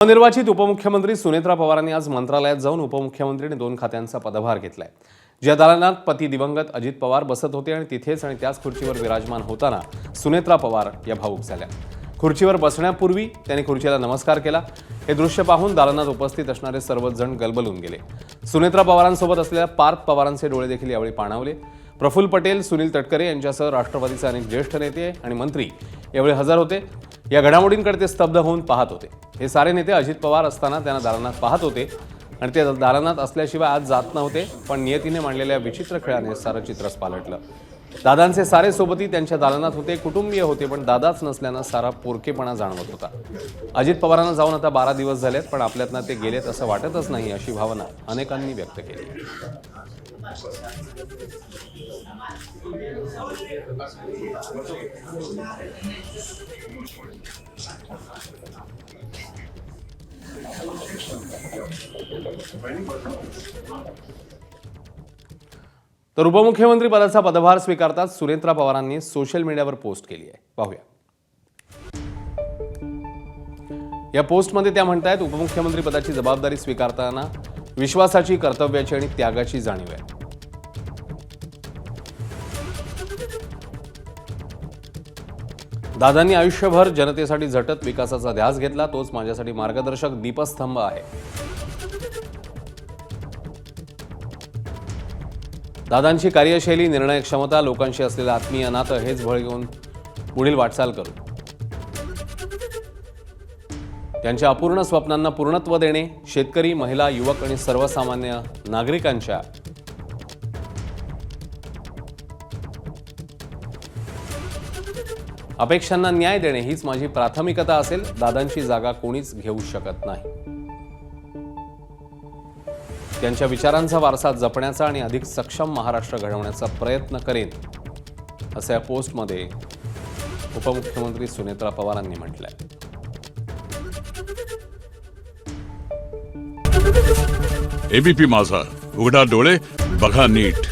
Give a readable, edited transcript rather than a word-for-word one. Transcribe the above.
नवनिर्वाचित उपमुख्यमंत्री सुनेत्रा पवारांनी आज मंत्रालयात जाऊन उपमुख्यमंत्री आणि 2 खात्यांचा पदभार घेतलाय। ज्या दालनात पती दिवंगत अजित पवार बसत होते आणि तिथेच आणि त्याच खुर्चीवर विराजमान होताना सुनेत्रा पवार या भावूक झाल्या। खुर्चीवर बसण्यापूर्वी त्यांनी खुर्चीला नमस्कार केला। हे दृश्य पाहून दालनात उपस्थित असणारे सर्वच जण गलबलून गेले। सुनेत्रा पवारांसोबत असलेल्या पार्थ पवारांचे डोळे देखील यावेळी पाणावले। प्रफुल्ल पटेल, सुनील तटकरे यांच्यासह राष्ट्रवादीचे अनेक ज्येष्ठ नेते आणि मंत्री यावेळी हजर होते। या घडामोडींकडे ते स्तब्ध होऊन पाहत होते। हे सारे नेते अजित पवार असताना त्यांना दालनात पाहत होते आणि ते दालनात असल्याशिवाय आज जात नव्हते, पण नियतीने मांडलेल्या विचित्र खेळाने सारं चित्रच पालटलं। दादांचे सारे सोबती त्यांच्या दालनात होते, कुटुंबीय होते, पण दादाच नसल्यानं सारा पोरकेपणा जाणवत होता। अजित पवारांना जाऊन आता 12 दिवस झालेत, पण आपल्यातनं ते गेलेत असं वाटतच नाही, अशी भावना अनेकांनी व्यक्त केली। तर उपमुख्यमंत्री पदाचा पदभार स्वीकारताच सुनेत्रा पवारांनी सोशल मीडियावर पोस्ट केली आहे। पाहूया। या पोस्टमध्ये त्या म्हणतायत, उपमुख्यमंत्री पदाची जबाबदारी स्वीकारताना विश्वासाची, कर्तव्याची आणि त्यागाची जाणीव आहे। दादांनी आयुष्यभर जनतेसाठी झटत विकासाचा ध्यास घेतला, तोच माझ्यासाठी मार्गदर्शक दीपस्तंभ आहे। दादांची कार्यशैली, निर्णय क्षमता, लोकांशी असलेलं आत्मीय नातं हेच बळ घेऊन पुढील वाटचाल करू। त्यांच्या अपूर्ण स्वप्नांना पूर्णत्व देणे, शेतकरी, महिला, युवक आणि सर्वसामान्य नागरिकांच्या अपेक्षांना न्याय देणे हीच माझी प्राथमिकता असेल। दादांची जागा कोणीच घेऊ शकत नाही। त्यांच्या विचारांचा वारसा जपण्याचा आणि अधिक सक्षम महाराष्ट्र घडवण्याचा प्रयत्न करेन, असं या पोस्टमध्ये उपमुख्यमंत्री सुनेत्रा पवारांनी म्हटलंय। एबीपी माझा, उघडा डोळे बघा नीट।